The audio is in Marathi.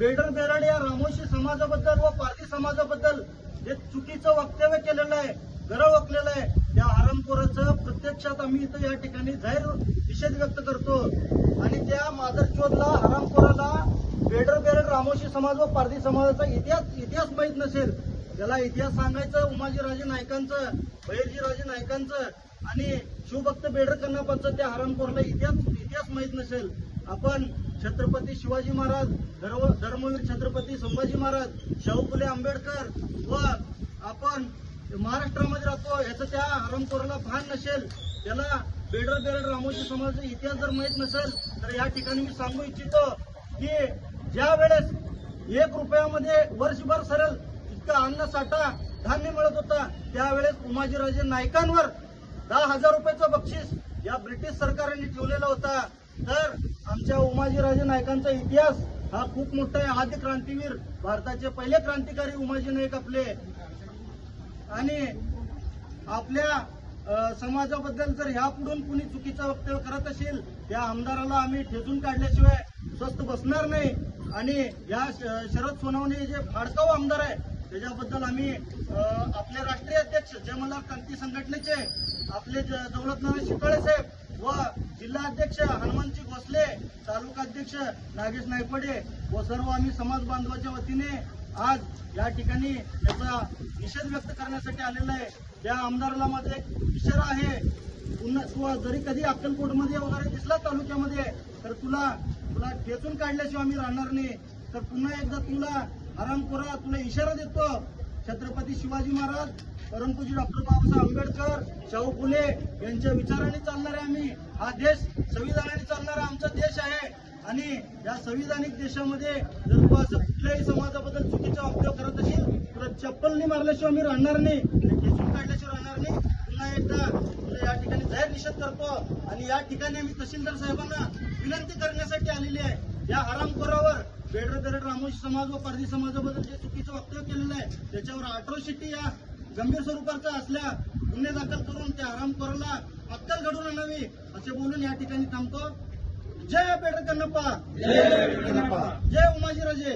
बेडर बेराड या रामोशी समाजाबद्दल व पारधी समाजाबद्दल जे चुकीचं वक्तव्य केलेलं आहे, गरळ ओकलेलं आहे, त्या हरामखोराचं प्रत्यक्षात आम्ही इथं या ठिकाणी जाहीर निषेध व्यक्त करतो आणि त्या मादरचोदला हरामखोराला बेडर बेराड रामोशी समाज व पारधी समाजाचा इतिहास माहीत नसेल, त्याला इतिहास सांगायचं उमाजीराजे नाईकांचं, बहिर्जीराजे नाईकांचं आणि शिवभक्त बेडर कन्नापांचं त्या हरामखोराला इतिहास माहीत नसेल. आपण छत्रपती शिवाजी महाराज, धर्मवीर छत्रपती संभाजी महाराज, शाहू फुले आंबेडकर व आपण महाराष्ट्रामध्ये राहतो याचं त्या हरामखोराला भान नसेल, त्याला बेडर बेराड रामोशी समाजाचा इतिहास जर माहीत नसेल तर या ठिकाणी मी सांगू इच्छितो की ज्या वेळेस 1 रुपयामध्ये वर्षभर सरळ इतका अन्न साठा धान्य मिळत होता, त्यावेळेस उमाजीराजे नाईकांवर 10,000 रुपयाचं बक्षीस या ब्रिटिश सरकारने ठेवलेला होता. तर आमच्या उमाजीराजे नाईकांचा इतिहास हा खूप मोठा आहे. आद्य क्रांतीवीर, भारताचे पहिले क्रांतिकारी उमाजी नाईक आपले. आणि आपल्या समाजाबद्दल जर ह्यापुढून कुणी चुकीचं वक्तव्य करत असेल, त्या आमदाराला आम्ही ठेचून काढल्याशिवाय स्वस्थ बसणार नाही. आणि या शरद सोनवणे जे फाडकाऊ आमदार आहे त्याच्याबद्दल आम्ही आपले राष्ट्रीय अध्यक्ष जयमल्हार क्रांती संघटनेचे आपले दौलतनारायण शिकाळे साहेब व जिल्हा अध्यक्ष हनुमंतजी भोसले, तालुका अध्यक्ष नागेश नायपडे व सर्व आम्ही समाज बांधवाच्या वतीने आज या ठिकाणी याचा निषेध व्यक्त करण्यासाठी आलेला आहे. त्या आमदाराला माझा एक इशारा आहे, पुन्हा जरी कधी अक्कलकोटमध्ये वगैरे दिसला तालुक्यामध्ये तर तुला ठेचून काढल्याशिवाय आम्ही राहणार नाही. तर पुन्हा एकदा तुला हरामखोरा तुला इशारा देतो, छत्रपती शिवाजी महाराज, परमपूज्य डॉक्टर बाबासाहेब आंबेडकर, शाहू फुले यांच्या विचाराने चालणारे आम्ही, हा देश संविधानाने चालणारा आमचा देश आहे. आणि या संविधानिक देशामध्ये जर तू असं कुठल्याही समाजाबद्दल चुकीचा वक्तव्य करत असेल तर चप्पलनी मारल्याशिवाय आम्ही राहणार नाही, ठेचून काढल्याशिवाय राहणार नाही. पुन्हा एकदा या ठिकाणी जाहीर निषेध करतो आणि या ठिकाणी आम्ही तहसीलदार साहेबांना विनंती करण्यासाठी आलेली आहे, या हरामखोरावर बेडर बेराड रामोशी समाज व पारधी समाजाबद्दल जे चुकीचं वक्तव्य केलेलं आहे त्याच्यावर अॅट्रॉसिटी या गंभीर स्वरूपाचा असल्या गुन्हे दाखल करून त्या हरामखोराला अक्कल घडवून आणावी असे बोलून या ठिकाणी थांबतो. जय बेडर कन्नप्पा, जय उमाजीराजे.